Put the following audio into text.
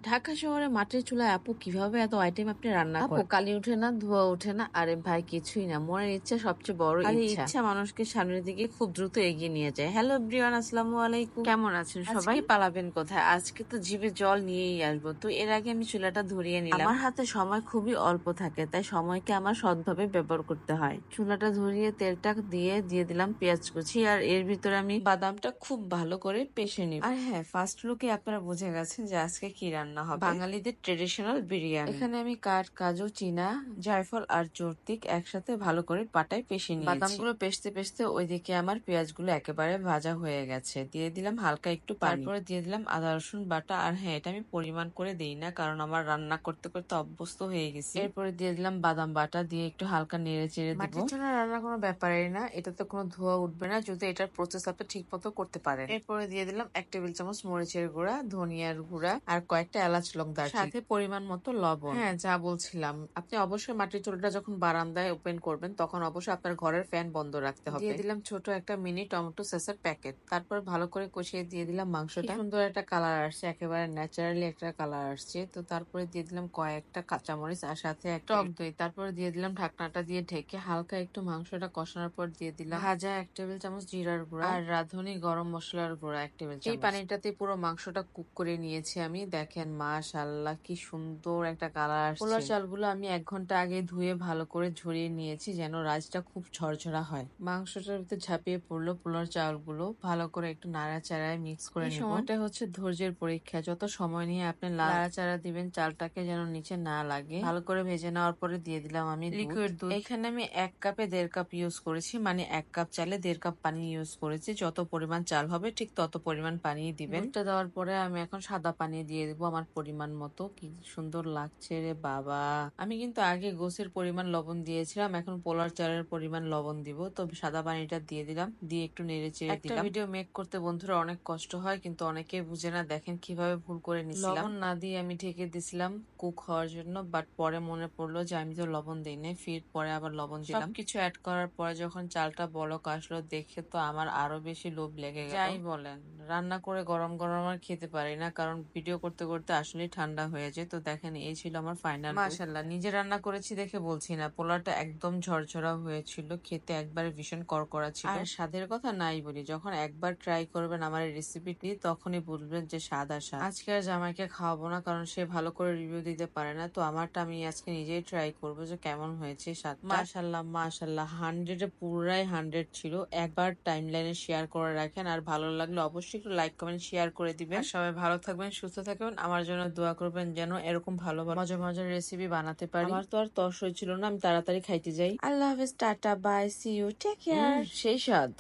ঢাকা শহরে মাটির চুলায় আপু কিভাবে এত আইটেম আপনি রান্না করেন? আপু কালি উঠে না, ধোয়া উঠে না। আরে ভাই কিছুই না, মনের ইচ্ছা সবচেয়ে বড় ইচ্ছা মানুষকে সামনের দিকে খুব দ্রুত এগিয়ে নিয়ে যায়। হ্যালো এভরিওয়ান, আসসালামু আলাইকুম। কেমন আছেন সবাই? আজকে পালাবেন কোথায়? আজকে তো জিভে জল নিয়েই আসবো। তো এর আগে আমি চুলাটা ধরিয়ে নিলাম। আমার হাতে সময় খুবই অল্প থাকে, তাই সময়কে আমার সৎভাবে ব্যবহার করতে হয়। চুলাটা ধরিয়ে তেলটা দিয়ে দিলাম পেঁয়াজ কুচি, আর এর ভিতরে আমি বাদামটা খুব ভালো করে পেষে নিব। আর হ্যাঁ, ফার্স্ট লুকে আপনারা বুঝে গেছেন যে আজকে কি রান্না হবে। বাঙালিদের ট্রেডিশনাল বিরিয়ানি। এখানে আমি কাজু, চীনা, জায়ফল আর জর্তিক একসাথে ভালো করে পাটায় পেষে নিয়েছি। বাদামগুলো পেষতে পেষতে ওইদিকে আমার পেঁয়াজগুলো একেবারে ভাজা হয়ে গেছে। দিয়ে দিলাম হালকা একটু পানি, তারপরে দিয়ে দিলাম আদা রসুন বাটা। আর হ্যাঁ, এটা আমি পরিমাণ করে দিই না, কারণ আমার রান্না করতে করতে অভ্যস্ত হয়ে গেছি। এরপরে দিয়ে দিলাম বাদাম বাটা, দিয়ে একটু হালকা নেড়ে চেড়ে দিব। মাটির চুলা রান্না কোনো ব্যাপারই না, এটাতে কোনো ধোয়া উঠবে না যদি এটার প্রসেস আপনি ঠিক মতো করতে পারেন। এরপরে দিয়ে দিলাম 1 টেবিল চামচ মরিচের গুঁড়া, ধনিয়ার গুঁড়া আর কয়েকটা এলাচ লং, সাথে পরিমাণ মতো লবণ। হ্যাঁ, যা বলছিলাম, আপনি অবশ্যই মাটির চুলাটা যখন বারান্দায় ওপেন করবেন তখন অবশ্যই আপনার ঘরের ফ্যান বন্ধ রাখতে হবে। দিয়ে দিলাম ছোট একটা মিনি টমেটো সসের প্যাকেট, তারপর ভালো করে কষিয়ে দিয়ে দিলাম মাংসটা। সুন্দর একটা কালার আসছে, একেবারে ন্যাচারালি একটা কালার আসছে। তো তারপরে দিয়ে দিলাম কয়েকটা কাঁচামরিচ আর সাথে একটা টক দই। তারপরে দিয়ে দিলাম ঢাকনাটা দিয়ে ঢেকে হালকা একটু মাংসটা কষানোর পর দিয়ে দিলাম ভাজা 1 টেবিল চামচ জিরার গুঁড়া আর রাঁধুনি গরম মশলার গুঁড়া 1 টেবিল চামচ। এই পানিটাতে পুরো মাংসটা কুক করে নিয়েছি আমি। দেখেন মাশাআল্লাহ কি সুন্দর একটা কালার আসছে। পোলার চালগুলো আমি 1 ঘন্টা আগে ধুয়ে ভালো করে ঝরিয়ে নিয়েছি, যেন রাইসটা খুব ঝরঝরা হয়। মাংসটার ভিতরে ঝাঁপিয়ে পড়লো পোলার চালগুলো, ভালো করে একটু নাড়াচাড়ায় মিক্স করে নিব। এই সময়টা হচ্ছে ধৈর্যের পরীক্ষা। যত সময় নিয়ে আপনি নাড়াচাড়া দিবেন চালটাকে যেন নিচে না লাগে। ভালো করে ভেজে নেওয়ার পরে দিয়ে দিলাম আমি লিকুইড দুধ। এখানে আমি 1 কাপে 1.5 কাপ ইউজ করেছি, মানে 1 কাপ চালে 1.5 কাপ পানি ইউজ করেছি। যত পরিমাণ চাল হবে ঠিক তত পরিমাণ পানি দিবেন। দুধটা দেওয়ার পরে আমি এখন সাদা পানি দিয়ে দিব আমার পরিমাণ মতো। কি সুন্দর লাগছে রে বাবা! আমি কিন্তু আগে গোসের পরিমাণ লবণ দিয়েছিলাম, এখন পোলার চালের পরিমাণ লবণ দিব। তো সাদা পানিটা দিয়ে দিলাম, দিয়ে একটু নেড়ে চেড়ে দিলাম। একটা ভিডিও মেক করতে বন্ধুরা অনেক কষ্ট হয়, কিন্তু অনেকে বুঝে না। দেখেন কিভাবে ভুল করে নিছিলাম। লবণ না দিয়ে আমি ঢেকে দিছিলাম কুক হওয়ার জন্য, বাট পরে মনে পড়লো যে আমি তো লবণ দিই নাই। ফির পরে আবার লবণ দিলাম। সবকিছু অ্যাড করার পরে যখন চালটা বলক আসলো, দেখে তো আমার আরো বেশি লোভ লেগে গেল। যাই বলেন, রান্না করে গরম গরম আর খেতে পারি না, কারণ ভিডিও করতে করতে আসলেই ঠান্ডা হয়ে যায়। তো দেখেন এই ছিল আমার ফাইনাল। মাশাআল্লাহ, নিজে রান্না করেছি দেখে বলছি না, পোলাওটা একদম ঝরঝরা হয়েছিল, খেতে একবারে ভীষণ করকরা ছিল। আর স্বাদের কথা নাই বলি, যখন একবার ট্রাই করবেন আমার এই রেসিপিটি তখনই বুঝবেন যে স্বাদ আর স্বাদ। আজকে আর জামাইকে খাওয়াবো না, কারণ সে ভালো করে রিভিউ দিতে পারে না। তো আমারটা আমি আজকে নিজেই ট্রাই করবো যে কেমন হয়েছে স্বাদটা। মাশাআল্লাহ মাশাআল্লাহ, 100 এ পুরাই 100 ছিল। একবার টাইমলাইনে শেয়ার করে রাখেন, আর ভালো লাগলে অবশ্যই একটু লাইক কমেন্ট শেয়ার করে দিবেন। সবাই ভালো থাকবেন, সুস্থ থাকবেন, আমার জন্য দোয়া করবেন যেন এরকম ভালো মজার মজার রেসিপি বানাতে পারি। আমার তো আর তর সইছিল না, আমি তাড়াতাড়ি খাইতে যাই। আল্লাহ হাফেজ, tata, bye, see you, take care. সেই স্বাদ।